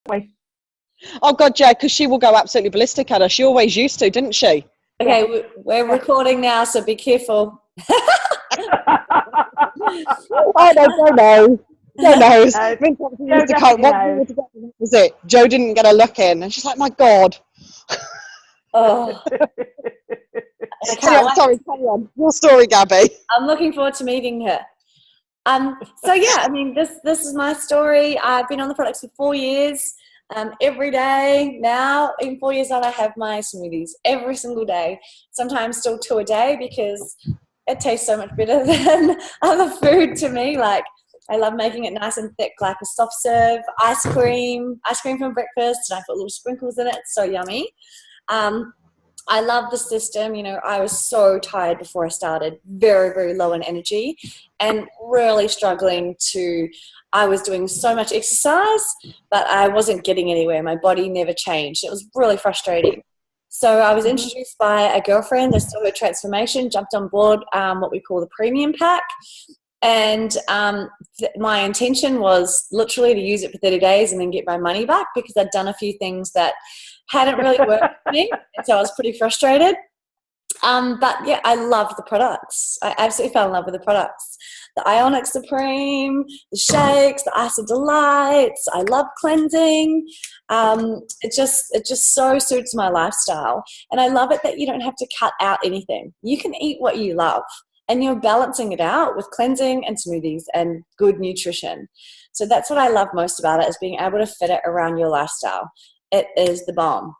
Wait. Oh God, yeah, because she will go absolutely ballistic at her. She always used to, didn't she? Okay, we're recording now, so be careful. Oh no, Joe knows. Joe knows. No, Vince actually Joe used to come. definitely knows. What was it? Joe didn't get a look in, and she's like, "My God." Oh, I can't Anyway, wait. sorry, carry on. Your story, Gabby. I'm looking forward to meeting her. So yeah, I mean, this is my story. I've been on the products for 4 years. Every day now, in 4 years on, I have my smoothies every single day. Sometimes still 2 a day because it tastes so much better than other food to me. Like, I love making it nice and thick, like a soft serve ice cream for breakfast, and I put little sprinkles in it. It's so yummy. I love the system. You know, I was so tired before I started, very, very low in energy and really struggling I was doing so much exercise, but I wasn't getting anywhere. My body never changed. It was really frustrating. So I was introduced by a girlfriend that saw her transformation, jumped on board what we call the premium pack. And my intention was literally to use it for 30 days and then get my money back because I'd done a few things that hadn't really worked for me. And so I was pretty frustrated. But yeah, I loved the products. I absolutely fell in love with the products. The Ionic Supreme, the shakes, the Ice of Delights. I love cleansing. It just so suits my lifestyle. And I love it that you don't have to cut out anything. You can eat what you love. And you're balancing it out with cleansing and smoothies and good nutrition. So that's what I love most about it, is being able to fit it around your lifestyle. It is the bomb.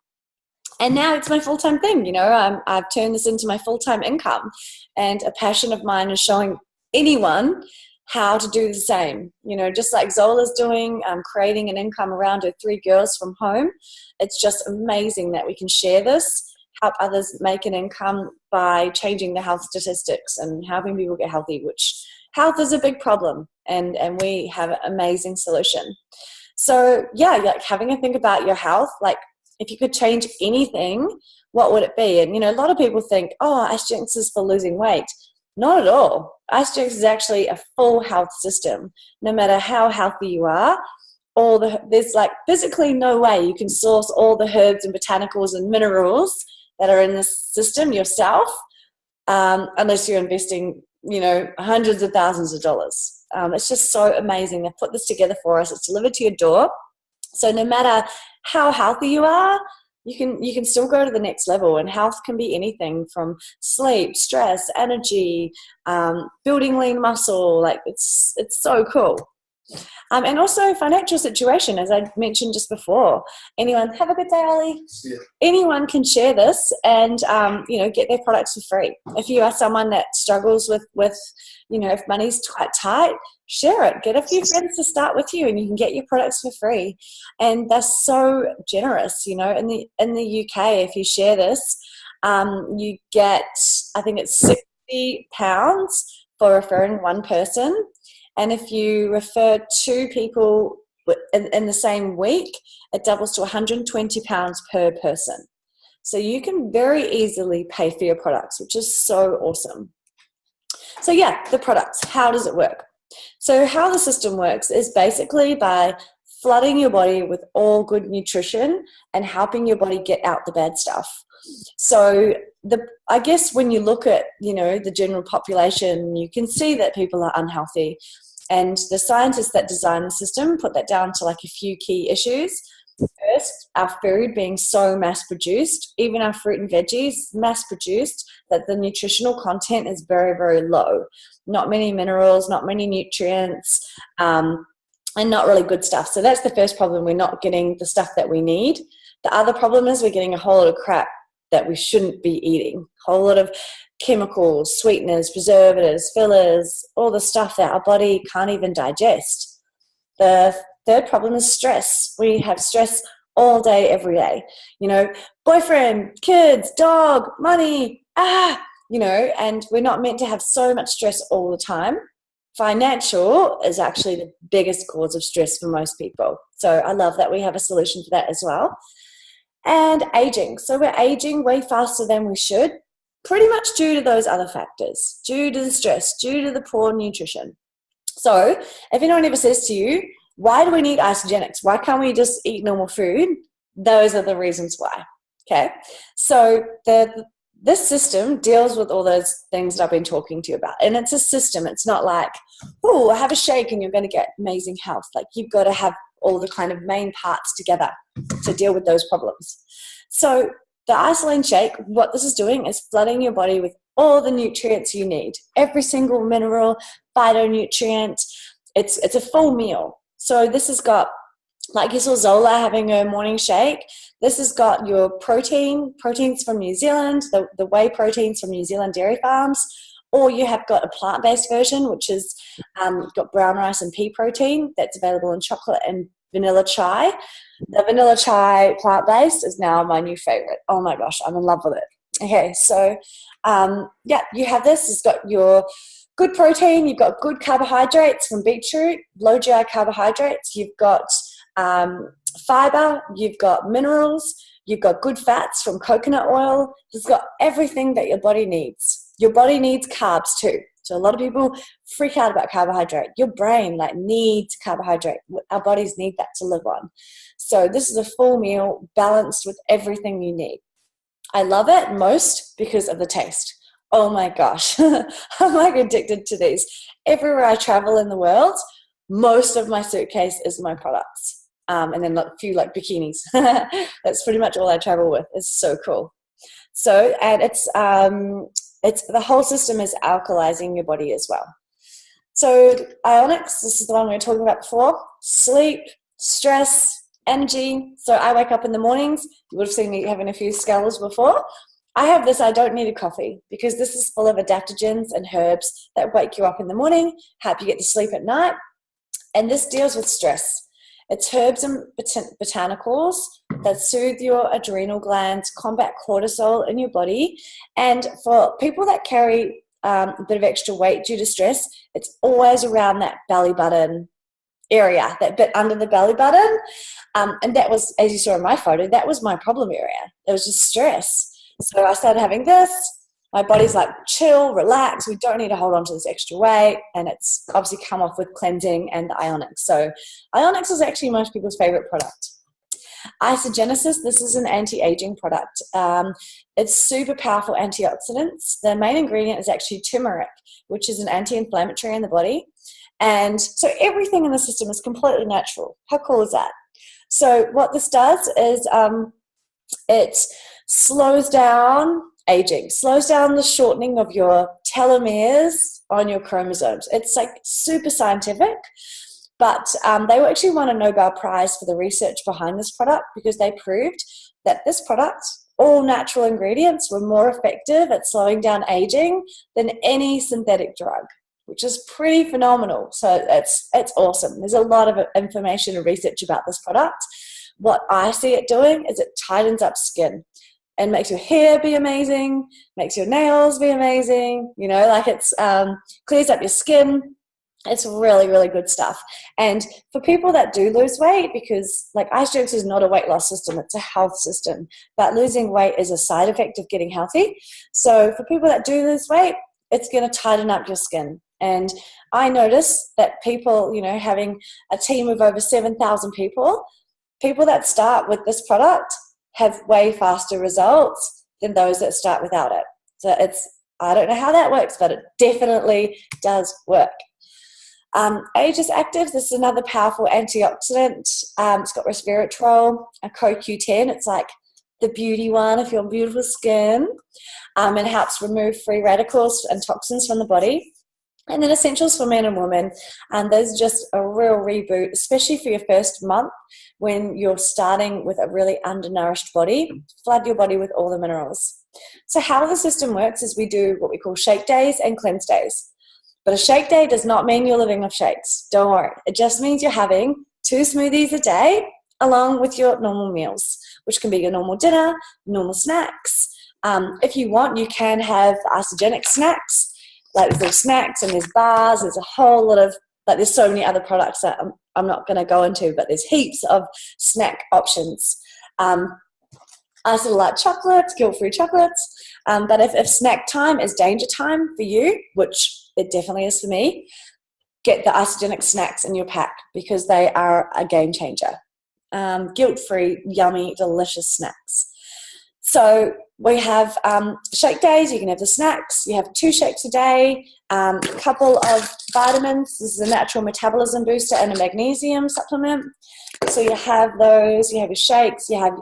And now it's my full-time thing. You know, I've turned this into my full-time income. And a passion of mine is showing anyone how to do the same. You know, just like Zola's doing, creating an income around her 3 girls from home. It's just amazing that we can share this, help others make an income by changing the health statistics and helping people get healthy, which health is a big problem, and we have an amazing solution. So yeah, like having a think about your health, like if you could change anything, what would it be? And you know, a lot of people think, oh, Ice-Jinx is for losing weight. Not at all. Ice-Jinx is actually a full health system. No matter how healthy you are, there's like physically no way you can source all the herbs and botanicals and minerals that are in this system yourself, unless you're investing, you know, hundreds of thousands of dollars. It's just so amazing. They put this together for us. It's delivered to your door. So no matter how healthy you are, you can still go to the next level. And health can be anything from sleep, stress, energy, building lean muscle. Like it's so cool. And also financial situation, as I mentioned just before. Anyone, have a good day, Ollie. Yeah. Anyone can share this and, you know, get their products for free. If you are someone that struggles with you know, if money's quite tight, share it. Get a few friends to start with you and you can get your products for free. And they're so generous, you know. In the UK, if you share this, you get, I think it's £60 for referring one person. And if you refer 2 people in the same week, it doubles to £120 per person. So you can very easily pay for your products, which is so awesome. So yeah, the products, how does it work? So how the system works is basically by flooding your body with all good nutrition and helping your body get out the bad stuff. So I guess when you look at, you know, the general population, you can see that people are unhealthy. And the scientists that design the system put that down to like a few key issues. First, our food being so mass-produced, even our fruit and veggies, mass-produced, that the nutritional content is very, very low. Not many minerals, not many nutrients, and not really good stuff. So that's the first problem. We're not getting the stuff that we need. The other problem is we're getting a whole lot of crap that we shouldn't be eating. A whole lot of chemicals, sweeteners, preservatives, fillers, all the stuff that our body can't even digest. The third problem is stress. We have stress all day, every day. You know, boyfriend, kids, dog, money, you know, and we're not meant to have so much stress all the time. Financial is actually the biggest cause of stress for most people. So I love that we have a solution for that as well. And aging. So we're aging way faster than we should, pretty much due to those other factors, due to the stress, due to the poor nutrition. So if anyone ever says to you, Why do we need isogenics? Why can't we just eat normal food? Those are the reasons why. Okay, so this system deals with all those things that I've been talking to you about. And it's a system. It's not like, oh, have a shake and you're going to get amazing health. Like, you've got to have all the kind of main parts together to deal with those problems. So the Isolane shake, what this is doing is flooding your body with all the nutrients you need. Every single mineral, phytonutrient. It's a full meal. So this has got, like you saw Zola having her morning shake, this has got your proteins from New Zealand, the whey proteins from New Zealand dairy farms, or you have got a plant-based version, which is got brown rice and pea protein that's available in chocolate and vanilla chai. The vanilla chai plant-based is now my new favorite. Oh my gosh, I'm in love with it. Okay, so yeah, you have this. It's got your good protein, you've got good carbohydrates from beetroot, low GI carbohydrates, you've got fiber, you've got minerals, you've got good fats from coconut oil. It's got everything that your body needs. Your body needs carbs too. So a lot of people freak out about carbohydrate. Your brain needs carbohydrate. Our bodies need that to live on. So this is a full meal balanced with everything you need. I love it most because of the taste. Oh my gosh, I'm addicted to these. Everywhere I travel in the world, most of my suitcase is my products. And then a few bikinis. That's pretty much all I travel with. It's so cool. So, and it's the whole system is alkalizing your body as well. So Ionix, this is the one we were talking about before. Sleep, stress, energy. So I wake up in the mornings. You would have seen me having a few skulls before. I have this, I don't need a coffee, because this is full of adaptogens and herbs that wake you up in the morning, help you get to sleep at night. And this deals with stress. It's herbs and botanicals that soothe your adrenal glands, combat cortisol in your body. And for people that carry a bit of extra weight due to stress, it's always around that belly button area, that bit under the belly button. And that was, as you saw in my photo, that was my problem area. It was just stress. So I started having this. My body's like, chill, relax. We don't need to hold on to this extra weight. And it's obviously come off with cleansing and the Ionix. So Ionix is actually most people's favorite product. Isogenesis, this is an anti-aging product. It's super powerful antioxidants. The main ingredient is actually turmeric, which is an anti-inflammatory in the body. And so everything in the system is completely natural. How cool is that? So what this does is it slows down aging, slows down the shortening of your telomeres on your chromosomes. It's super scientific, but they actually won a Nobel Prize for the research behind this product, because they proved that this product, all natural ingredients, were more effective at slowing down aging than any synthetic drug, which is pretty phenomenal. So it's awesome. There's a lot of information and research about this product. What I see it doing is it tightens up skin and makes your hair be amazing, makes your nails be amazing, it's clears up your skin. It's really, really good stuff. And for people that do lose weight, because Isagenix is not a weight loss system, it's a health system, but losing weight is a side effect of getting healthy. So for people that do lose weight, it's going to tighten up your skin. And I notice that people, having a team of over 7,000 people that start with this product have way faster results than those that start without it. So I don't know how that works, but it definitely does work. Aegis Active, this is another powerful antioxidant. It's got resveratrol, a CoQ10. It's like the beauty one if you have beautiful skin. It helps remove free radicals and toxins from the body. And then essentials for men and women. Those are just a real reboot, especially for your first month when you're starting with a really undernourished body. Flood your body with all the minerals. So how the system works is we do what we call shake days and cleanse days. But a shake day does not mean you're living off shakes. Don't worry. It just means you're having 2 smoothies a day along with your normal meals, which can be your normal dinner, normal snacks. If you want, you can have isogenic snacks, like little snacks, and there's bars. There's a whole lot of, there's so many other products that I'm not going to go into, but there's heaps of snack options. I still like chocolates, guilt-free chocolates. But if snack time is danger time for you, which it definitely is for me, get the isogenic snacks in your pack because they are a game changer. Guilt-free, yummy, delicious snacks. So we have shake days. You can have the snacks. You have 2 shakes a day, a couple of vitamins. This is a natural metabolism booster and a magnesium supplement. So you have those, you have your shakes, you have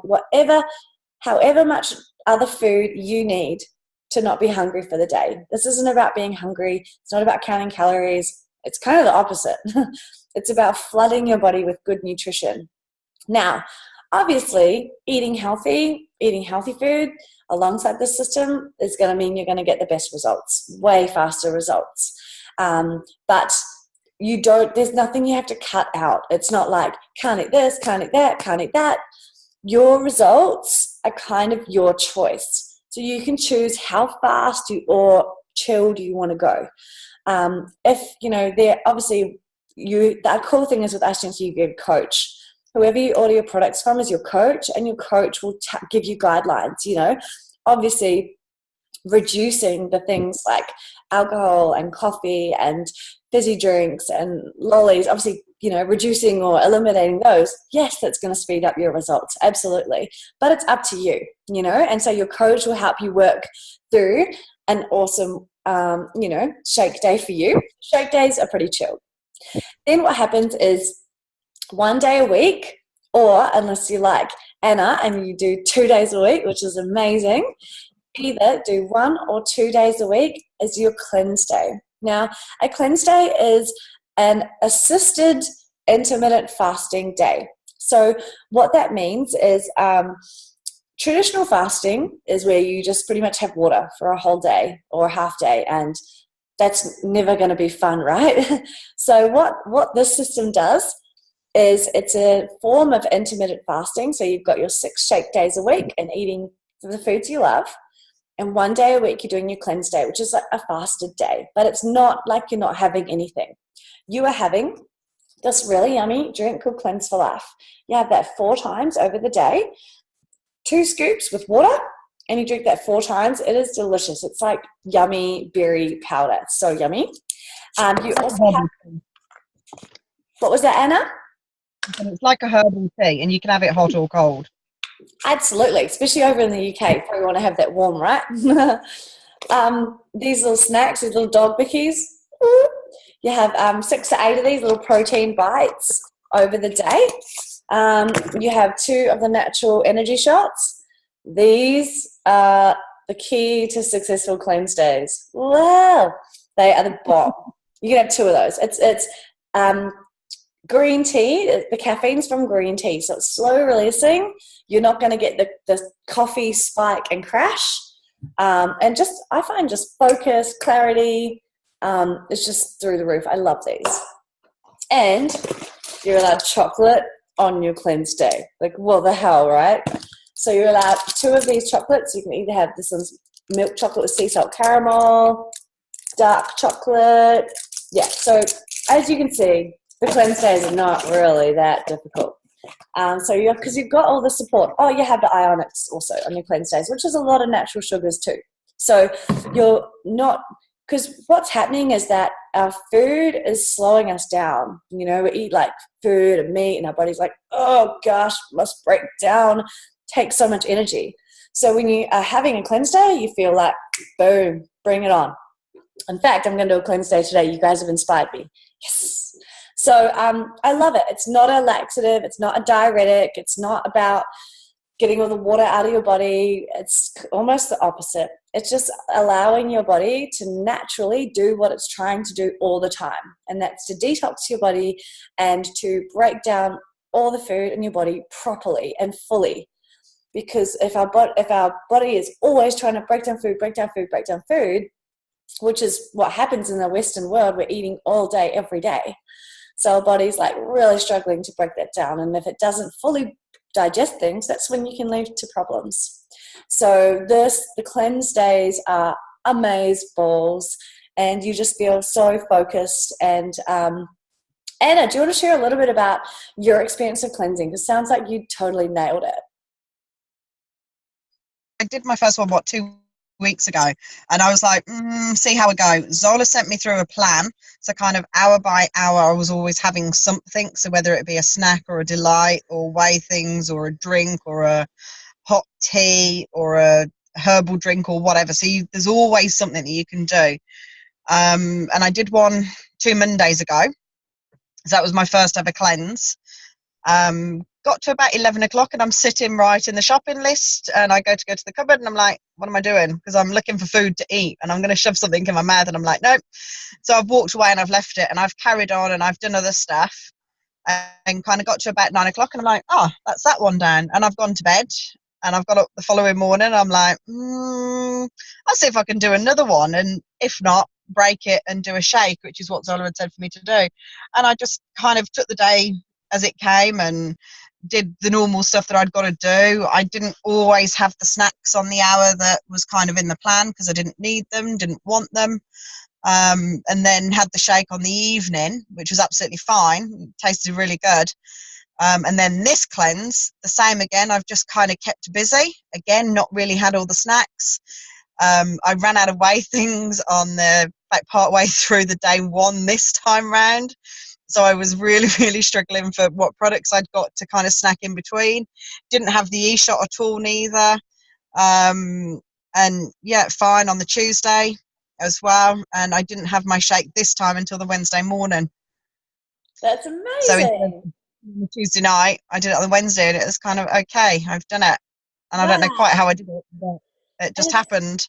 however much other food you need to not be hungry for the day. This isn't about being hungry. It's not about counting calories. It's kind of the opposite. It's about flooding your body with good nutrition. Now, obviously, eating healthy food alongside this system is going to mean you're going to get the best results, way faster results. But there's nothing you have to cut out. It's not like, can't eat this, can't eat that, can't eat that. Your results are kind of your choice. So you can choose how fast or chill do you want to go. The cool thing is with Ashton, you get a coach. Whoever you order your products from is your coach, and your coach will give you guidelines, obviously reducing the things like alcohol and coffee and fizzy drinks and lollies, obviously, reducing or eliminating those. Yes, that's going to speed up your results. Absolutely. But it's up to you, and so your coach will help you work through an awesome, shake day for you. Shake days are pretty chill. Then what happens is 1 day a week, or unless you like Anna and you do 2 days a week, which is amazing, either do 1 or 2 days a week as your cleanse day. Now, a cleanse day is an assisted intermittent fasting day. So what that means is traditional fasting is where you just pretty much have water for a whole day or a half day, and that's never going to be fun, right? So what this system does is it's a form of intermittent fasting. So you've got your 6 shake days a week and eating the foods you love. And 1 day a week, you're doing your cleanse day, which is like a fasted day. But it's not like you're not having anything. You are having this really yummy drink called Cleanse for Life. You have that 4 times over the day, 2 scoops with water, and you drink that 4 times. It is delicious. It's like yummy berry powder. It's so yummy. You also have... What was that, Anna? It's like a herbal tea, and you can have it hot or cold. Absolutely, especially over in the UK. Probably want to have that warm, right? These little snacks, these little dog bickies. You have 6 to 8 of these little protein bites over the day. You have 2 of the natural energy shots. These are the key to successful cleanse days. Wow, they are the bomb. You can have 2 of those. It's green tea. The caffeine's from green tea, so it's slow releasing. You're not going to get the coffee spike and crash. And I find just focus, clarity, it's just through the roof. I love these. And you're allowed chocolate on your cleanse day. Like, what the hell, right? So you're allowed 2 of these chocolates. You can either have this one's milk chocolate with sea salt caramel, dark chocolate. Yeah, so as you can see, the cleanse days are not really that difficult. Because you've got all the support. Oh, you have the ionics also on your cleanse days, which is a lot of natural sugars too. So you're not, because what's happening is that our food is slowing us down. We eat like food and meat, and our body's like, oh gosh, must break down, takes so much energy. So when you are having a cleanse day, you feel like, boom, bring it on. In fact, I'm going to do a cleanse day today. You guys have inspired me. Yes. So I love it. It's not a laxative. It's not a diuretic. It's not about getting all the water out of your body. It's almost the opposite. It's just allowing your body to naturally do what it's trying to do all the time. And that's to detox your body and to break down all the food in your body properly and fully. Because if our body is always trying to break down food, which is what happens in the Western world, we're eating all day, every day. So our body's like really struggling to break that down. And if it doesn't fully digest things, that's when you can lead to problems. So the cleanse days are amaze balls, and you just feel so focused. And Anna, do you want to share a little bit about your experience of cleansing? Because it sounds like you totally nailed it. I did my first one, 2 weeks ago, and I was like, see how it goes. Zola sent me through a plan, so kind of hour by hour I was always having something, so whether it be a snack or a delight or whey things or a drink or a hot tea or a herbal drink or whatever, so there's always something that you can do. And I did one 2 Mondays ago, so that was my first ever cleanse. Got to about 11 o'clock and I'm sitting right in the shopping list, and I go to the cupboard and I'm like, what am I doing? Because I'm looking for food to eat and I'm going to shove something in my mouth, and I'm like, nope. So I've walked away and I've left it, and I've carried on and I've done other stuff, and kind of got to about 9 o'clock and I'm like, oh, that's that one down. And I've gone to bed, and I've got up the following morning and I'm like, I'll see if I can do another one, and if not, break it and do a shake, which is what Zola had said for me to do. And I just kind of took the day as it came and did the normal stuff that I'd got to do. I didn't always have the snacks on the hour that was kind of in the plan because I didn't need them, didn't want them. And then had the shake on the evening, which was absolutely fine. It tasted really good. And then this cleanse, the same again. I've just kind of kept busy. Again, not really had all the snacks. I ran out of whey things on the part way through the day one this time round. So I was really, really struggling for what products I'd got to kind of snack in between. Didn't have the e-shot at all neither. And yeah, fine on the Tuesday as well. And I didn't have my shake this time until the Wednesday morning. That's amazing. So the Tuesday night, I did it on the Wednesday, and it was kind of, okay, I've done it. And I don't know quite how I did it, but it just happened.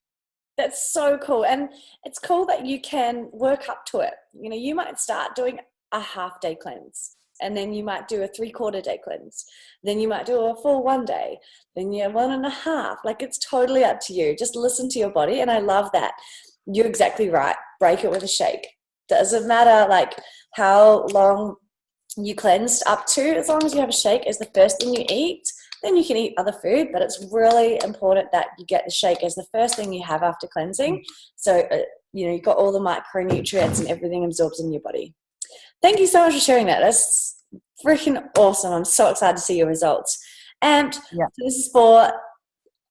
That's so cool. And it's cool that you can work up to it. You know, you might start doing a half day cleanse, and then you might do a 3/4 day cleanse. Then you might do a full 1 day. Then you have 1.5. Like, it's totally up to you. Just listen to your body. And I love that. You're exactly right. Break it with a shake. Doesn't matter like how long you cleansed up to, as long as you have a shake as the first thing you eat. Then you can eat other food, but it's really important that you get the shake as the first thing you have after cleansing. So, you know, you've got all the micronutrients and everything absorbs in your body. Thank you so much for sharing that. That's freaking awesome. I'm so excited to see your results. And this is for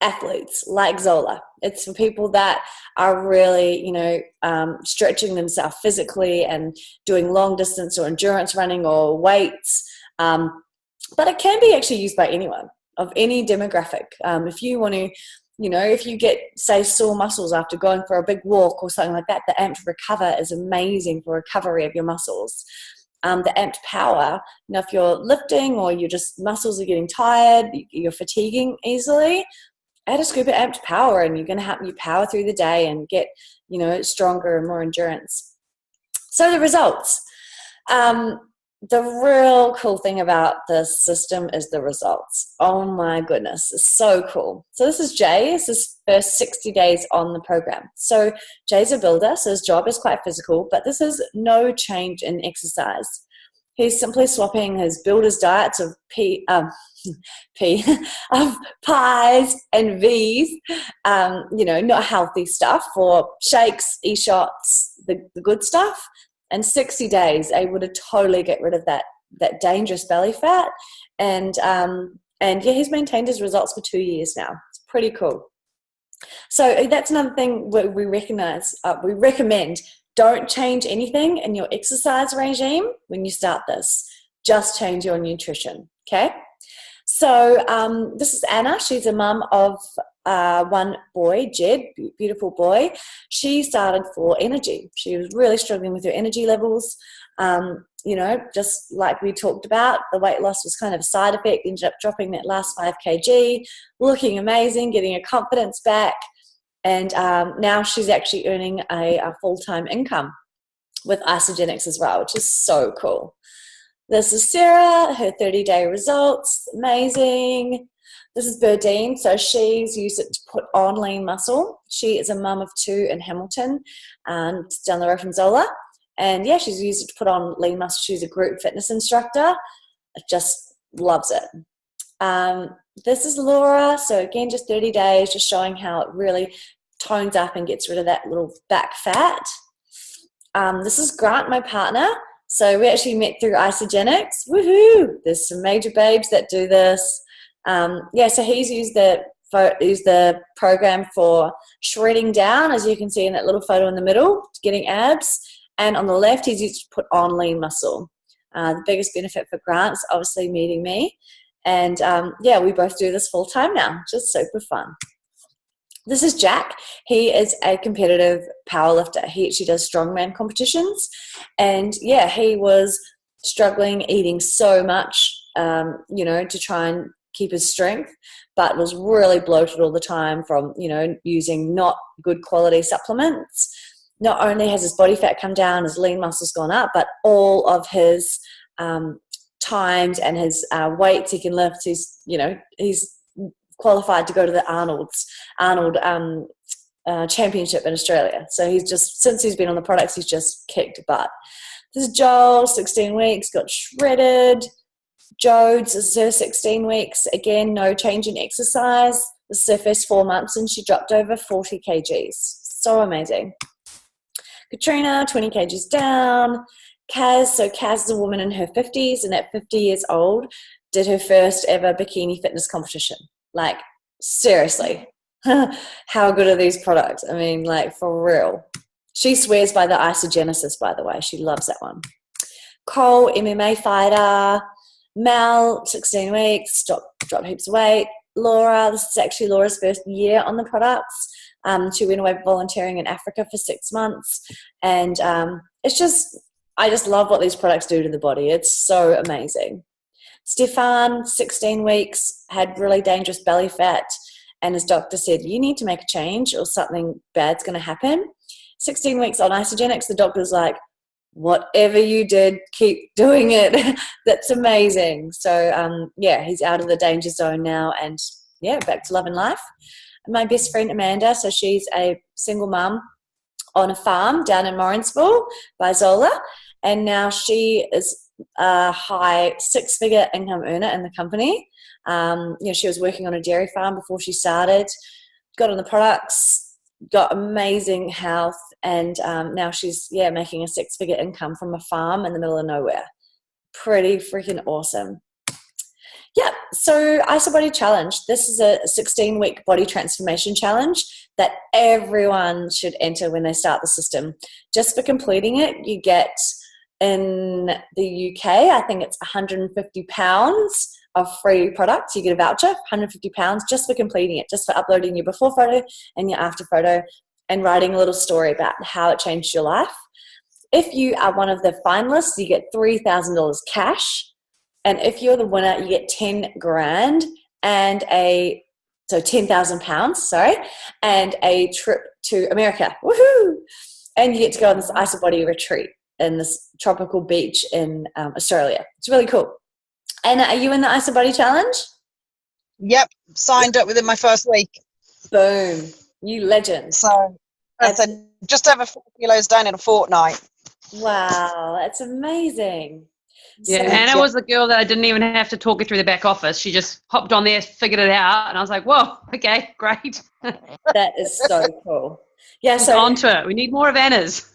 athletes like Zola. It's for people that are really, you know, stretching themselves physically and doing long distance or endurance running or weights. But it can be actually used by anyone of any demographic. If you want to, you know, if you get, say, sore muscles after going for a big walk or something like that, the Amped Recover is amazing for recovery of your muscles. The Amped Power, you know, if you're lifting or your just muscles are getting tired, you're fatiguing easily, add a scoop of Amped Power and you're going to help you power through the day and get, you know, stronger and more endurance. So the results. The real cool thing about this system is the results. Oh my goodness, it's so cool. So this is Jay. It's his first 60 days on the program. So Jay's a builder, so his job is quite physical, but this is no change in exercise. He's simply swapping his builder's diets of of pies and V's, you know, not healthy stuff, for shakes, e-shots, the good stuff. And 60 days, able to totally get rid of that dangerous belly fat. And yeah, he's maintained his results for 2 years now. It's pretty cool. So that's another thing we recommend. Don't change anything in your exercise regime when you start this. Just change your nutrition, okay? So this is Anna. She's a mum of one boy, Jed, beautiful boy. She started for energy. She was really struggling with her energy levels. You know, just like we talked about, the weight loss was kind of a side effect. Ended up dropping that last 5 kg, looking amazing, getting her confidence back. And now she's actually earning a full-time income with Isagenix as well, which is so cool. This is Sarah, her 30-day results, amazing. This is Berdine, so she's used it to put on lean muscle. She is a mum of 2 in Hamilton, down the road from Zola. And yeah, she's used it to put on lean muscle. She's a group fitness instructor, just loves it. This is Laura, so again, just 30 days, just showing how it really tones up and gets rid of that little back fat. This is Grant, my partner. So we actually met through Isagenix. Woohoo! There's some major babes that do this. Yeah, so he's used it use the program for shredding down, as you can see in that little photo in the middle, getting abs. And on the left, he's used to put on lean muscle. The biggest benefit for Grant's obviously meeting me. And yeah, we both do this full time now, just super fun. This is Jack. He is a competitive powerlifter. He actually does strongman competitions. And yeah, he was struggling eating so much, you know, to try and keep his strength, but was really bloated all the time from, you know, using not good quality supplements. Not only has his body fat come down, his lean muscle's gone up, but all of his times and his weights he can lift, he's qualified to go to the Arnold Championship in Australia. So he's just, since he's been on the products, he's just kicked butt. This is Joel, 16 weeks, got shredded. Jodes is her 16 weeks. Again, no change in exercise. This is her first 4 months and she dropped over 40 kgs. So amazing. Katrina, 20 kgs down. Kaz, so Kaz is a woman in her 50s and at 50 years old did her first ever bikini fitness competition. Like, seriously, how good are these products? I mean, like, for real. She swears by the Isogenesis, by the way. She loves that one. Cole, MMA fighter. Mel, 16 weeks, dropped heaps of weight. Laura, this is actually Laura's first year on the products. She went away volunteering in Africa for 6 months. And it's just, I just love what these products do to the body. It's so amazing. Stefan, 16 weeks, had really dangerous belly fat. And his doctor said, you need to make a change or something bad's going to happen. 16 weeks on Isagenix, the doctor's like, whatever you did, keep doing it. That's amazing. So, yeah, he's out of the danger zone now and, yeah, back to loving life. And my best friend, Amanda, so she's a single mum on a farm down in Morrinsville by Zola, and now she is a high 6-figure income earner in the company. She was working on a dairy farm before she started, got on the products, got amazing health, and now she's making a 6-figure income from a farm in the middle of nowhere. Pretty freaking awesome. Yeah, so IsoBody Challenge. This is a 16-week body transformation challenge that everyone should enter when they start the system. Just for completing it, you get, in the UK, I think it's £150 of free products. You get a voucher, £150 just for completing it, just for uploading your before photo and your after photo and writing a little story about how it changed your life. If you are one of the finalists, you get $3,000 cash. And if you're the winner, you get 10 grand and £10,000, sorry, and a trip to America. Woohoo! And you get to go on this IsoBody retreat in this tropical beach in Australia. It's really cool. And are you in the IsoBody Challenge? Yep, signed up within my first week. Boom. You legend. So that's just over 4 kilos down in a fortnight. Wow, that's amazing. Yeah, so, Anna was the girl that I didn't even have to talk her through the back office. She just hopped on there, figured it out, and I was like, whoa, okay, great. That is so cool. Yeah, so on to it. We need more of Anna's.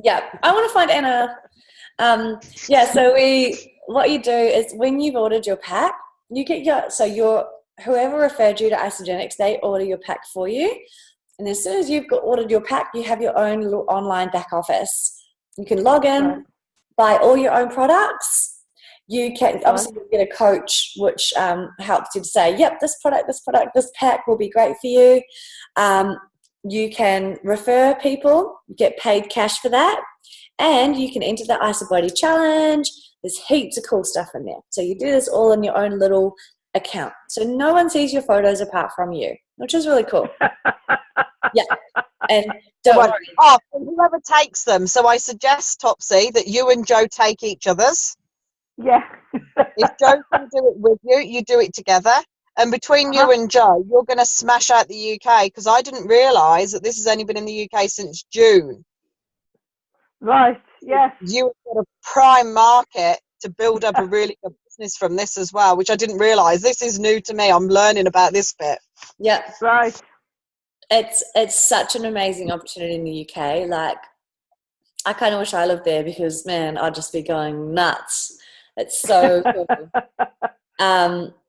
Yeah, I want to find Anna. What you do is when you've ordered your pack, you get whoever referred you to Isagenix, they order your pack for you. And as soon as you've ordered your pack, you have your own little online back office. You can log in, buy all your own products. You can obviously get a coach, which helps you to say, yep, this product, this pack will be great for you. You can refer people, get paid cash for that, and you can enter the IsoBody Challenge. There's heaps of cool stuff in there. So you do this all in your own little account. So no one sees your photos apart from you, which is really cool. Yeah. And whoever takes them. So I suggest, Topsy, that you and Joe take each other's. Yeah. If Joe can do it with you, you do it together. And between you and Joe, you're going to smash out the UK, because I didn't realise that this has only been in the UK since June. Right, yes. You've got a prime market to build up a really good business from this as well, which I didn't realise. This is new to me. I'm learning about this bit. Yeah. Right. It's such an amazing opportunity in the UK. Like, I kind of wish I lived there because, man, I'd just be going nuts. It's so cool.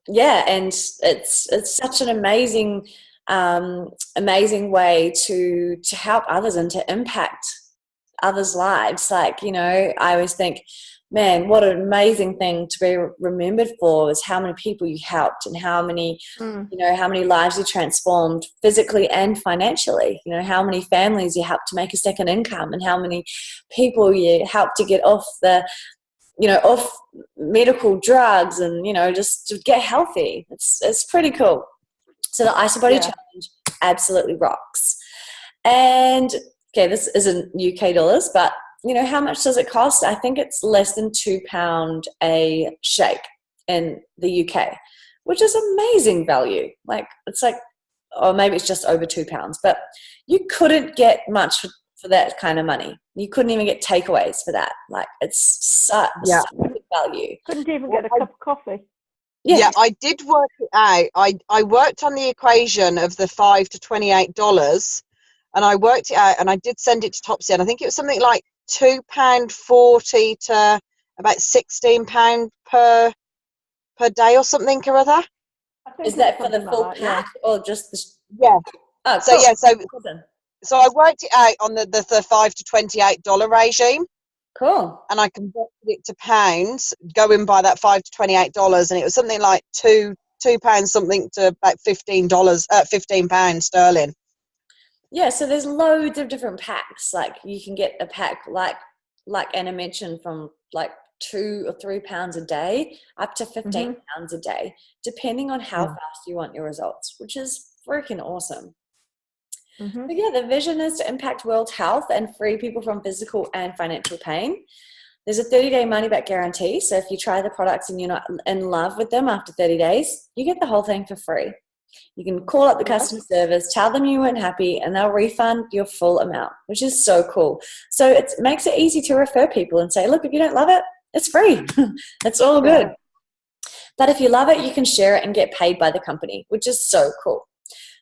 yeah, and it's such an amazing amazing way to help others and to impact others' lives. Like, you know, I always think, man, what an amazing thing to be remembered for is how many people you helped and how many, you know, how many lives you transformed physically and financially. You know, how many families you helped to make a second income and how many people you helped to get off the, you know, off medical drugs and, you know, just to get healthy. It's pretty cool. So the IsaBody Challenge absolutely rocks. And okay, this isn't UK dollars, but you know, how much does it cost? I think it's less than £2 a shake in the UK, which is amazing value. Like, it's like, or maybe it's just over £2, but you couldn't get much for that kind of money. You couldn't even get takeaways for that. Like, it's such good value. Couldn't even get a cup of coffee. Yeah, I did work it out. I worked on the equation of the $5 to $28, and I worked it out, and I did send it to Topsy, and I think it was something like £2.40 to about £16 per day or something or other. Is that for the full pack or just the? Yeah. Oh, so cool. So I worked it out on the $5 to $28 regime. Cool. And I converted it to pounds, going by that $5 to $28, and it was something like £2 something to about £15 sterling. Yeah, so there's loads of different packs. Like, you can get a pack like Anna mentioned, from like £2 or £3 a day up to £15 a day, depending on how fast you want your results, which is freaking awesome. So yeah, the vision is to impact world health and free people from physical and financial pain. There's a 30-day money-back guarantee. So if you try the products and you're not in love with them after 30 days, you get the whole thing for free. You can call up the customer service, tell them you weren't happy, and they'll refund your full amount, which is so cool. So it makes it easy to refer people and say, look, if you don't love it, it's free. It's all good. But if you love it, you can share it and get paid by the company, which is so cool.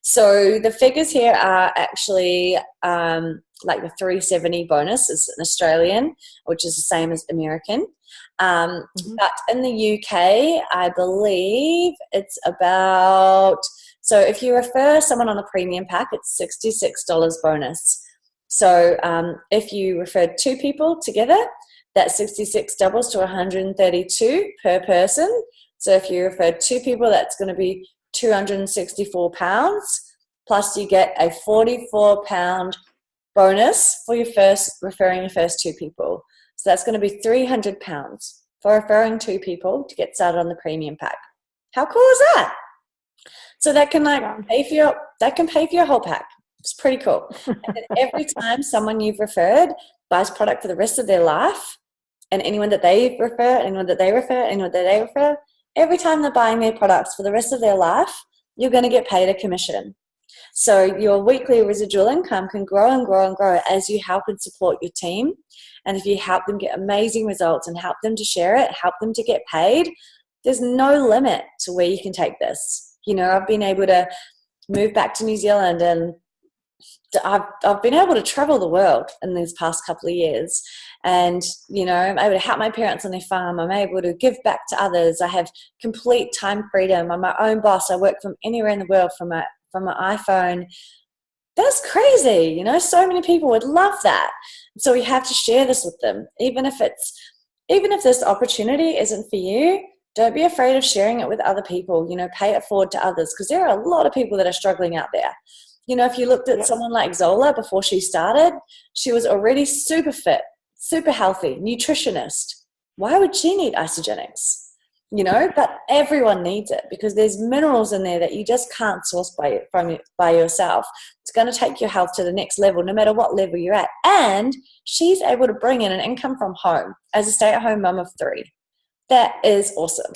So the figures here are actually like the 370 bonus is an Australian, which is the same as American. But in the UK, I believe it's about, so if you refer someone on a premium pack, it's $66 bonus. So if you referred 2 people together, that 66 doubles to 132 per person. So if you referred 2 people, that's going to be £264, plus you get a £44 bonus for referring your first 2 people. So that's going to be £300 for referring 2 people to get started on the premium pack. How cool is that? So that can pay for your whole pack. It's pretty cool. And then every time someone you've referred buys product for the rest of their life, and anyone that they refer, every time they're buying their products for the rest of their life, you're going to get paid a commission. So your weekly residual income can grow and grow and grow as you help and support your team. And if you help them get amazing results and help them to share it, help them to get paid, there's no limit to where you can take this. You know, I've been able to move back to New Zealand, and I've been able to travel the world in these past couple of years. And, you know, I'm able to help my parents on their farm. I'm able to give back to others. I have complete time freedom. I'm my own boss. I work from anywhere in the world from my iPhone. That's crazy. You know, so many people would love that. So we have to share this with them. Even if this opportunity isn't for you, don't be afraid of sharing it with other people. You know, pay it forward to others, because there are a lot of people that are struggling out there. You know, if you looked at someone like Zola before she started, she was already super fit, super healthy, nutritionist. Why would she need Isagenix? You know, but everyone needs it, because there's minerals in there that you just can't source by yourself. It's going to take your health to the next level, no matter what level you're at. And she's able to bring in an income from home as a stay-at-home mum of 3. That is awesome.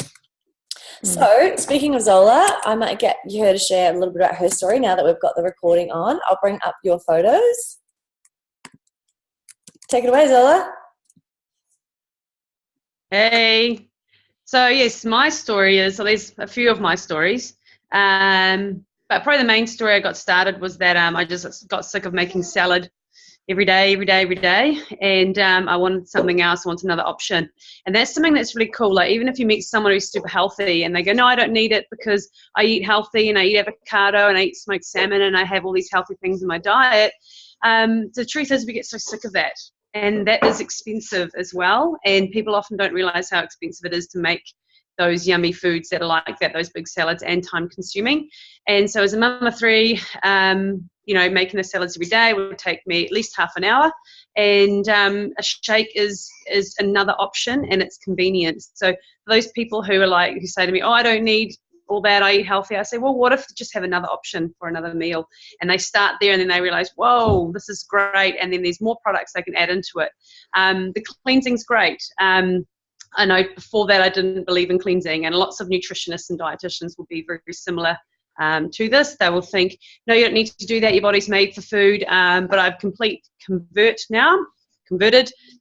So speaking of Zola, I might get her to share a little bit about her story now that we've got the recording on. I'll bring up your photos. Take it away, Zola. Hey. So yes, my story is, so there's a few of my stories, but probably the main story I got started was that I just got sick of making salad every day. And I wanted something else. I wanted another option. And that's something that's really cool. Like, even if you meet someone who's super healthy and they go, no, I don't need it because I eat healthy and I eat avocado and I eat smoked salmon and I have all these healthy things in my diet. The truth is we get so sick of that. And that is expensive as well. And people often don't realize how expensive it is to make those yummy foods that are like that, those big salads, and time consuming. And so as a mum of three, making the salads every day would take me at least half an hour. And a shake is another option, and it's convenient. So for those people who say to me, oh, I don't need all that, I eat healthy, I say, well, what if you just have another option for another meal? And they start there, and then they realize, whoa, this is great. And then there's more products they can add into it. The cleansing's great. I know before that I didn't believe in cleansing, and lots of nutritionists and dietitians will be very, very similar to this. They will think, no, you don't need to do that, your body's made for food. But I've converted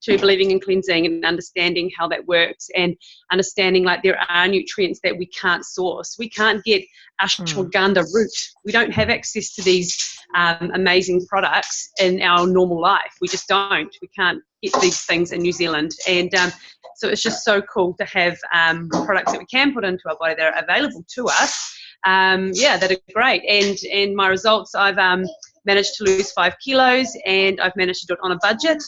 to believing in cleansing and understanding how that works, and understanding like there are nutrients that we can't source. We can't get ashwagandha root. We don't have access to these amazing products in our normal life. We just don't. We can't get these things in New Zealand. And so it's just so cool to have products that we can put into our body that are available to us. That are great. And my results, I've managed to lose 5 kilos, and I've managed to do it on a budget.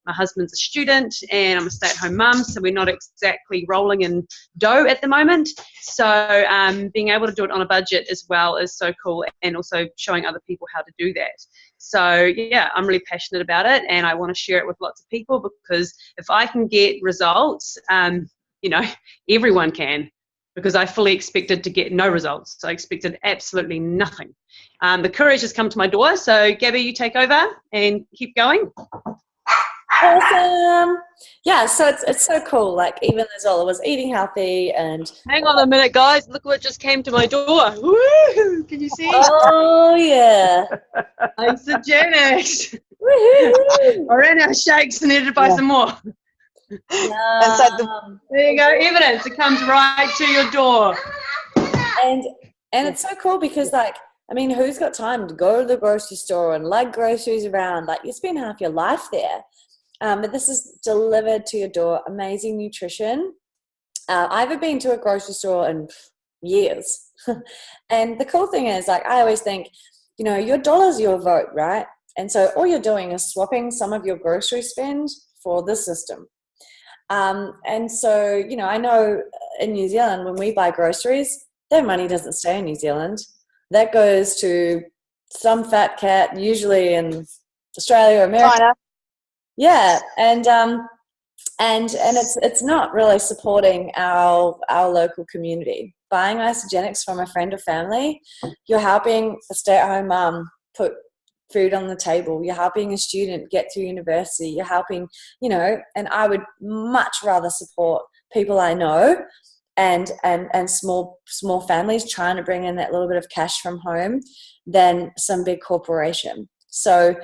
My husband's a student and I'm a stay-at-home mum, so we're not exactly rolling in dough at the moment. So being able to do it on a budget as well is so cool, and also showing other people how to do that. So yeah, I'm really passionate about it, and I want to share it with lots of people, because if I can get results, everyone can. Because I fully expected to get no results. So I expected absolutely nothing. The courage has come to my door. So Gabby, you take over and keep going. Awesome. Yeah, so it's so cool. Like, even as Zola was eating healthy and... Hang on a minute, guys. Look what just came to my door. Woo! Can you see? Oh, yeah. Isogenics. I ran out of shakes and needed to buy some more. And so there you go, evidence. It comes right to your door. And it's so cool because, like, I mean, who's got time to go to the grocery store and lug groceries around? Like, you spend half your life there. But this is delivered to your door. Amazing nutrition. I haven't been to a grocery store in years. And the cool thing is, like, I always think, your dollar's your vote, right? And so all you're doing is swapping some of your grocery spend for this system. And so, I know in New Zealand, when we buy groceries, their money doesn't stay in New Zealand. That goes to some fat cat, usually in Australia or America. China. Yeah, and it's not really supporting our local community. Buying Isagenix from a friend or family, you're helping a stay-at-home mum put food on the table. You're helping a student get through university. You're helping, and I would much rather support people I know and small families trying to bring in that little bit of cash from home than some big corporation. So,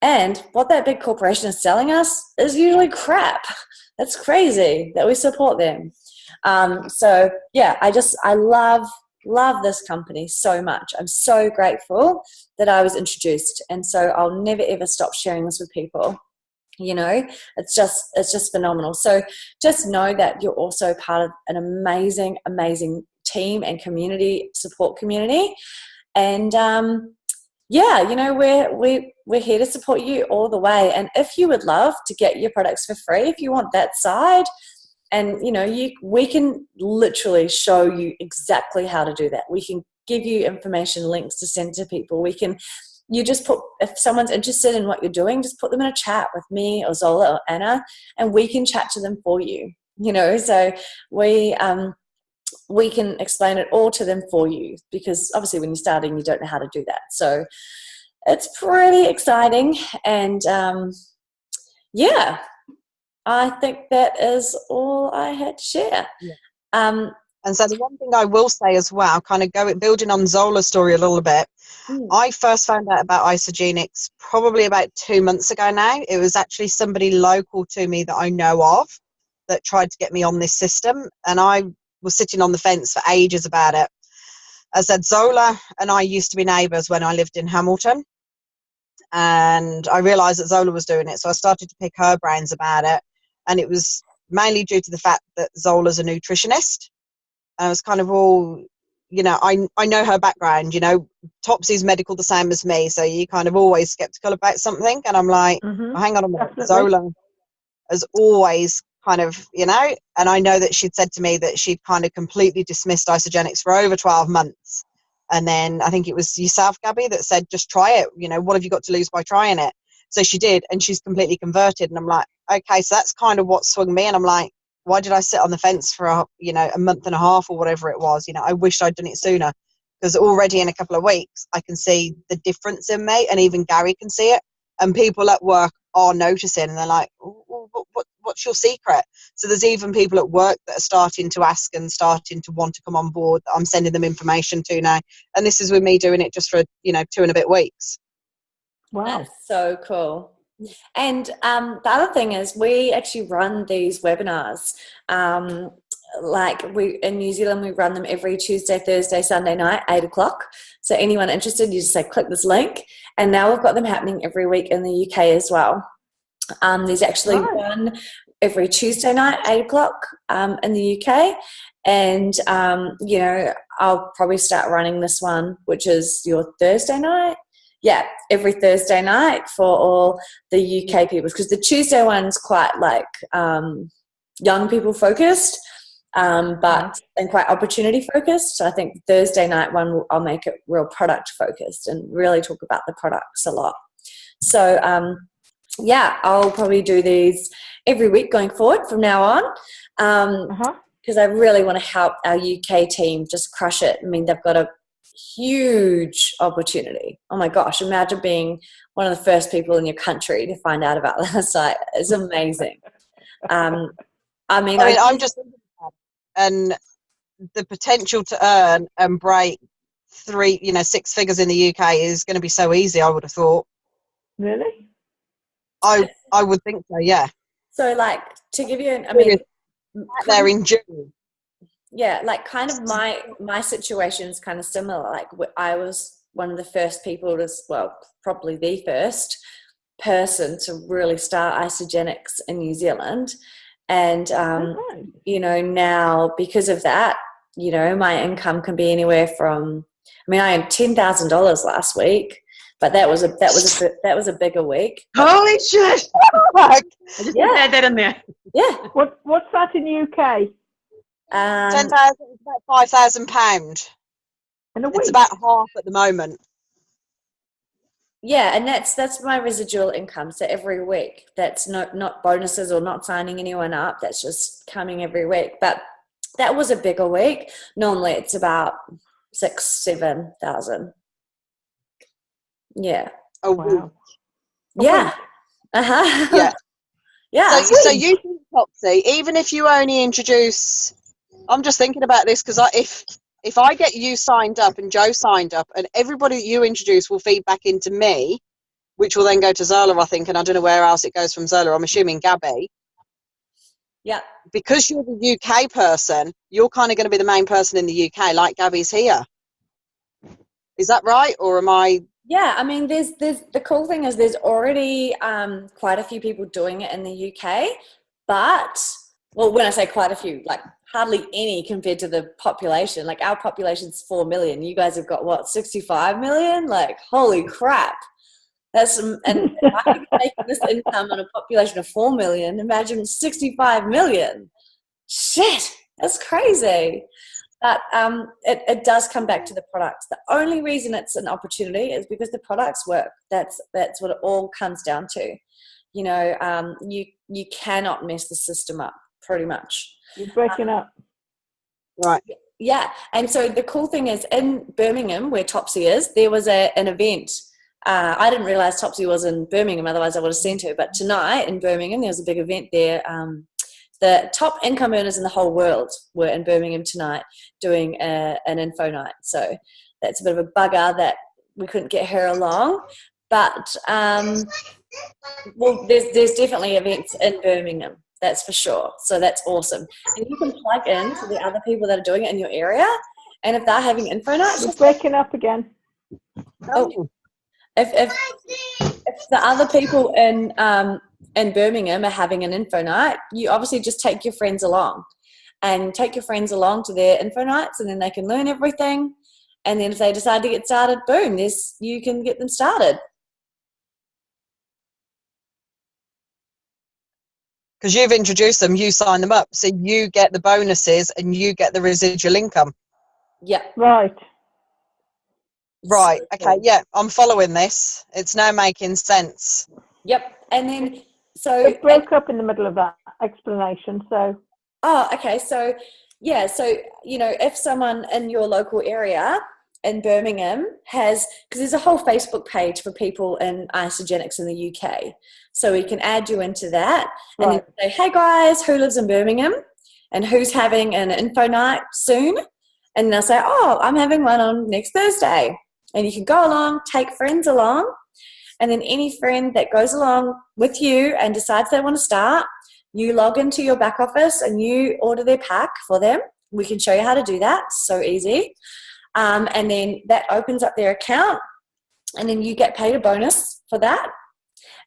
and what that big corporation is selling us is usually crap. That's crazy that we support them. So yeah, I love this company so much. I'm so grateful that I was introduced, and so I'll never ever stop sharing this with people. It's just phenomenal. So just know that you're also part of an amazing team and support community. And we're here to support you all the way. And if you would love to get your products for free, if you want that side, and we can literally show you exactly how to do that. We can give you information, links to send to people. If someone's interested in what you're doing, just put them in a chat with me or Zola or Anna, and we can chat to them for you. So we can explain it all to them for you, because obviously when you're starting, you don't know how to do that. So it's pretty exciting. And I think that is all I had to share. Yeah. And so the one thing I will say as well, kind of building on Zola's story a little bit, I first found out about Isagenix probably about 2 months ago now. It was actually somebody local to me that I know of that tried to get me on this system, and I was sitting on the fence for ages about it. I said, Zola and I used to be neighbours when I lived in Hamilton, and I realised that Zola was doing it, so I started to pick her brains about it, and it was mainly due to the fact that Zola's a nutritionist. And I was kind of all, you know, I know her background, you know, Topsy's medical the same as me, so you kind of always skeptical about something, and I'm like, Mhm. oh, hang on a minute, Definitely. Zola has always kind of, you know, and I know that she'd said to me that she'd kind of completely dismissed Isogenics for over 12 months. And then I think it was yourself, Gabby, that said, just try it. You know, what have you got to lose by trying it? So she did, and she's completely converted. And I'm like, okay, so that's kind of what swung me. And I'm like, why did I sit on the fence for, a month and a half or whatever it was? You know, I wished I'd done it sooner, because already in a couple of weeks, I can see the difference in me, and even Gary can see it. And people at work are noticing, and they're like, what's your secret? So there's even people at work that are starting to ask and starting to want to come on board that I'm sending them information to now. And this is with me doing it just for, 2 and a bit weeks. Wow. That's so cool. And the other thing is, we actually run these webinars. In New Zealand, we run them every Tuesday, Thursday, Sunday night, 8 o'clock. So anyone interested, you just say, click this link. And now we've got them happening every week in the UK as well. There's actually one every Tuesday night, 8 o'clock in the UK. And, I'll probably start running this one, which is your Thursday night. Yeah, every Thursday night for all the UK people, because the Tuesday one's quite young people focused, and quite opportunity focused. So I think the Thursday night one, I'll make it real product focused and really talk about the products a lot. So I'll probably do these every week going forward from now on, because I really want to help our UK team just crush it. I mean, they've got a huge opportunity. Oh my gosh, imagine being one of the first people in your country to find out about that site. It's amazing. I'm just thinking about it, and the potential to earn and break 6 figures in the UK is going to be so easy, I would have thought. Really? I would think so, yeah. So to give you they're in June. Yeah, kind of my situation is kind of similar. I was one of the first people probably the first person to really start Isogenics in New Zealand. And, now because of that, my income can be anywhere from, I earned $10,000 last week, but that was a bigger week. Holy shit! I just add that in there. Yeah. What's that in UK? 10,000 is about £5,000 in a week. It's about half at the moment. Yeah, and that's my residual income. So every week, that's not bonuses or not signing anyone up. That's just coming every week. But that was a bigger week. Normally, it's about 6,000-7,000. Yeah. Oh wow. Yeah. Yeah. Yeah. So you think, Topsy, even if you only introduce, I'm just thinking about this, because if I get you signed up and Joe signed up, and everybody that you introduce will feed back into me, which will then go to Zola, I think, and I don't know where else it goes from Zola. I'm assuming Gabby. Yeah. Because you're the UK person, you're kind of going to be the main person in the UK, like Gabby's here. Is that right, or am I? Yeah, there's the cool thing is there's already quite a few people doing it in the UK, but when I say quite a few, hardly any compared to the population. Our population's 4 million. You guys have got 65 million? Holy crap. That's and if I'm making this income on a population of 4 million, imagine 65 million. Shit, that's crazy. But it does come back to the products. The only reason it's an opportunity is because the products work. That's what it all comes down to. You cannot mess the system up, pretty much. You're breaking up. Right. Yeah, and so the cool thing is in Birmingham, where Topsy is, there was an event. I didn't realise Topsy was in Birmingham, otherwise I would have sent her. But tonight in Birmingham, there was a big event there. The top income earners in the whole world were in Birmingham tonight doing an info night. So that's a bit of a bugger that we couldn't get her along. But, there's definitely events in Birmingham, that's for sure. So that's awesome. And you can plug in to the other people that are doing it in your area. And if they're having info nights... You're breaking up again. Oh, if if the other people in Birmingham are having an info night, you obviously just take your friends along to their info nights, and then they can learn everything. And then if they decide to get started, boom, you can get them started. Because you've introduced them, you sign them up, so you get the bonuses and you get the residual income. Yeah. Right. Right. Okay. Yeah, I'm following this. It's now making sense. Yep. And then It broke up in the middle of that explanation. So. Oh, okay. So, yeah. So, if someone in your local area in Birmingham because there's a whole Facebook page for people in Isagenix in the UK. So we can add you into that and then say, hey guys, who lives in Birmingham and who's having an info night soon? And they'll say, oh, I'm having one on next Thursday. And you can go along, take friends along. And then any friend that goes along with you and decides they want to start, you log into your back office and you order their pack for them. We can show you how to do that. So easy. And then that opens up their account and then you get paid a bonus for that.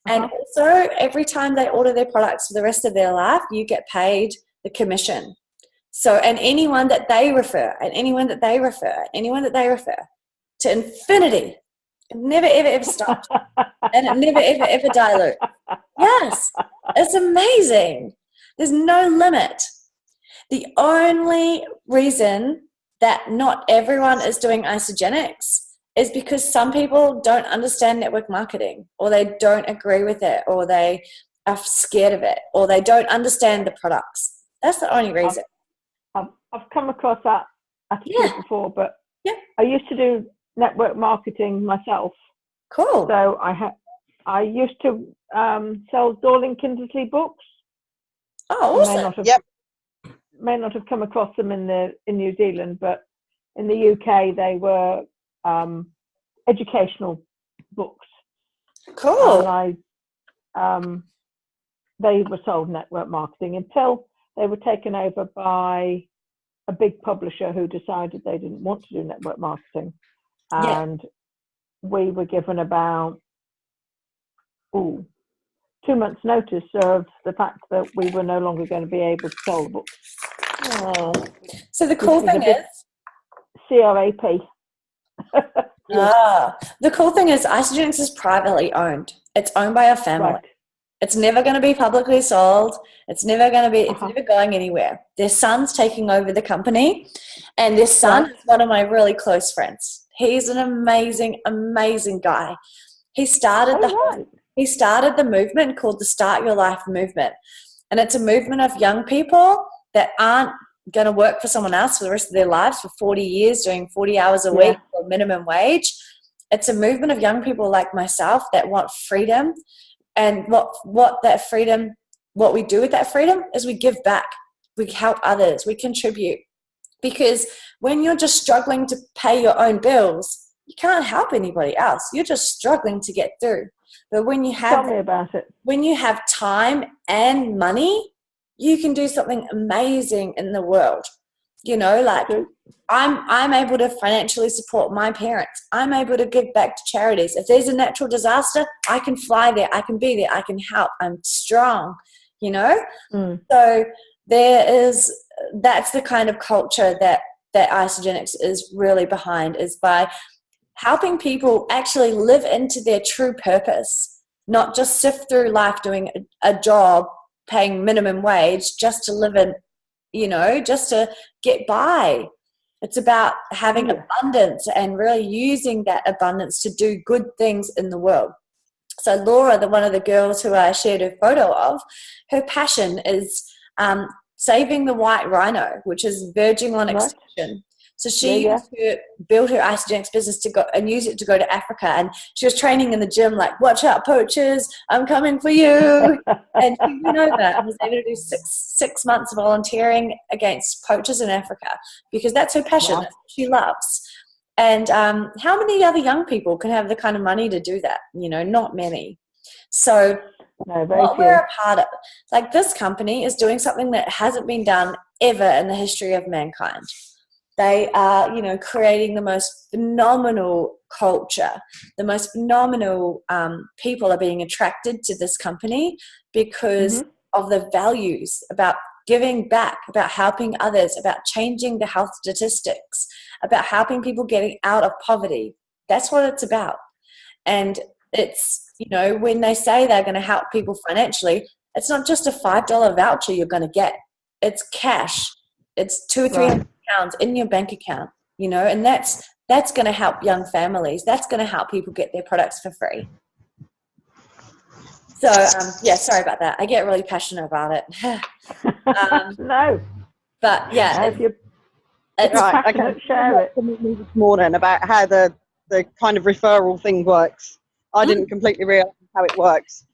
And also every time they order their products for the rest of their life, you get paid the commission. So, and anyone that they refer to infinity, it never, ever, ever stops. And it never, ever, ever dilute. Yes, it's amazing. There's no limit. The only reason that not everyone is doing Isagenix is because some people don't understand network marketing, or they don't agree with it, or they are scared of it, or they don't understand the products. That's the only reason. I've come across that attitude before, but I used to do network marketing myself. Cool. So I used to sell Dorling Kindersley books. Oh, awesome. May not have come across them in New Zealand, but in the UK they were educational books. Cool. And they were sold network marketing until they were taken over by a big publisher who decided they didn't want to do network marketing. And we were given about 2 months notice of the fact that we were no longer going to be able to sell the books. Oh. So the cool thing is CRAP. The cool thing is Isagenix is privately owned. It's owned by a family. Right. It's never going to be publicly sold. It's never going anywhere. Their son's taking over the company, and their son is one of my really close friends. He's an amazing, amazing guy. He started the movement called the Start Your Life movement. And it's a movement of young people that aren't going to work for someone else for the rest of their lives for 40 years, doing 40 hours a week for minimum wage. It's a movement of young people like myself that want freedom. And what we do with that freedom is we give back. We help others. We contribute. Because when you're just struggling to pay your own bills, you can't help anybody else. You're just struggling to get through. But when you have, tell me about it. When you have time and money, you can do something amazing in the world. Like I'm able to financially support my parents. I'm able to give back to charities. If there's a natural disaster, I can fly there. I can be there. I can help. I'm strong, So that's the kind of culture that Isagenix is really behind, is by helping people actually live into their true purpose, not just sift through life doing a job, paying minimum wage just to live in, just to get by. It's about having abundance and really using that abundance to do good things in the world. So Laura, one of the girls who I shared a photo of, her passion is saving the white rhino, which is verging on extinction. So she built her Isagenix business to go and use it to go to Africa. And she was training in the gym, like, watch out, poachers, I'm coming for you. And she went over and was able to do six months of volunteering against poachers in Africa, because that's her passion. That's what she loves. And how many other young people can have the kind of money to do that? Not many. So what we're a part of, like, this company is doing something that hasn't been done ever in the history of mankind. They are, creating the most phenomenal culture. The most phenomenal people are being attracted to this company because of the values about giving back, about helping others, about changing the health statistics, about helping people getting out of poverty. That's what it's about. And it's, when they say they're going to help people financially, it's not just a $5 voucher you're going to get. It's cash. It's £200 or £300 in your bank account, and that's going to help young families. That's going to help people get their products for free. So, sorry about that. I get really passionate about it. No. But yeah. If you're Right, passionate, share it. This morning about how the kind of referral thing works. I didn't completely realise how it works.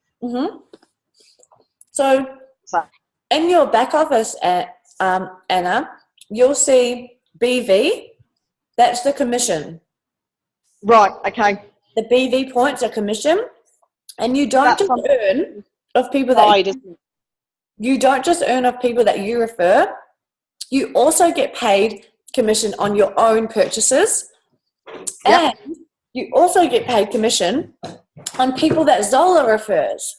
So, in your back office, Anna, you'll see BV. That's the commission. Right, okay. The BV points are commission, and you don't just earn of people that you don't just earn of people that you refer. You also get paid commission on your own purchases, and you also get paid commission on people that Zola refers.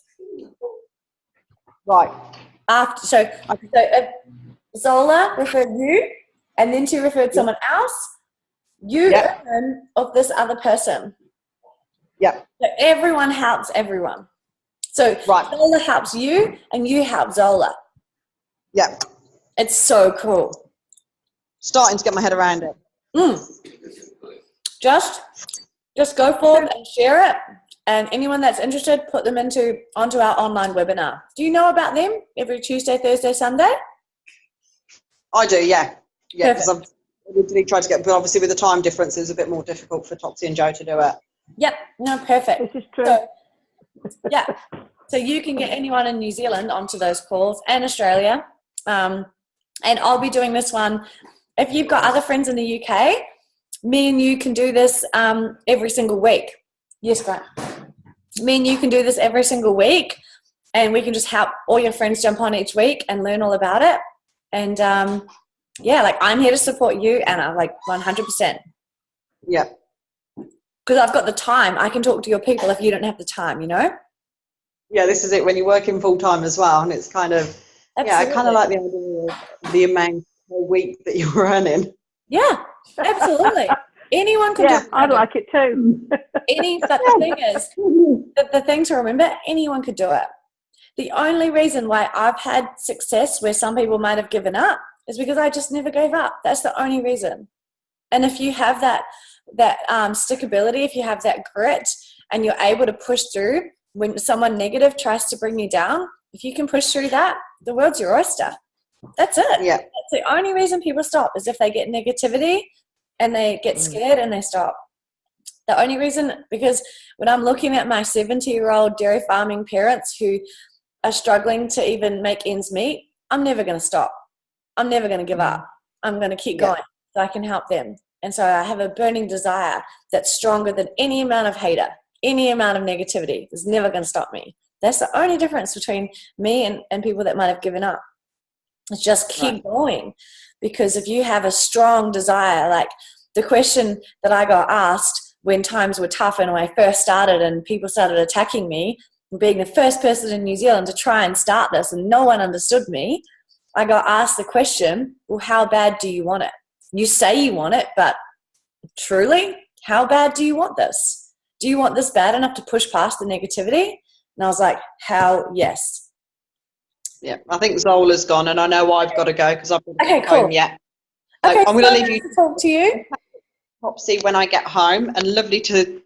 Right. So if Zola referred you, and then she referred someone else, you earn of this other person. Yeah. So everyone helps everyone. So Zola helps you, and you help Zola. Yeah. It's so cool. Starting to get my head around it. Just go forward and share it. And anyone that's interested, put them onto our online webinar. Do you know about them? Every Tuesday, Thursday, Sunday? I do, yeah. Yeah, because I've originally tried to get, but obviously with the time difference, it's a bit more difficult for Topsy and Joe to do it. Yep, no, perfect. This is true. So, so you can get anyone in New Zealand onto those calls and Australia. And I'll be doing this one. If you've got other friends in the UK, me and you can do this every single week. Yes, Grant. Me and you can do this every single week, and we can just help all your friends jump on each week and learn all about it. And I'm here to support you, Anna, 100%. Yeah. Because I've got the time. I can talk to your people if you don't have the time, Yeah, this is it when you're working full time as well, and it's kind of I kind of like the idea of the amount per week that you're earning. Yeah, absolutely. Anyone can do it. I like it too. The thing to remember, anyone could do it. The only reason why I've had success where some people might have given up is because I just never gave up. That's the only reason. And if you have that stickability, if you have that grit, and you're able to push through when someone negative tries to bring you down, if you can push through that, the world's your oyster. That's it. Yeah. That's the only reason people stop is if they get negativity and they get scared and they stop. The only reason, because when I'm looking at my 70-year-old dairy farming parents who are struggling to even make ends meet, I'm never going to stop. I'm never going to give up. I'm going to keep going so I can help them. And so I have a burning desire that's stronger than any amount of hater, any amount of negativity. It's never going to stop me. That's the only difference between me and people that might have given up. It's just keep going. Because if you have a strong desire, like the question that I got asked when times were tough and when I first started and people started attacking me, being the first person in New Zealand to try and start this and no one understood me, I got asked the question, well, how bad do you want it? You say you want it, but truly, how bad do you want this? Do you want this bad enough to push past the negativity? And I was like, hell yes. Yeah, I think Zola's gone, and I know I've got to go because I've got to get cool. home yet. So Okay, I'm going to leave you to talk to you. Topsy when I get home, and lovely to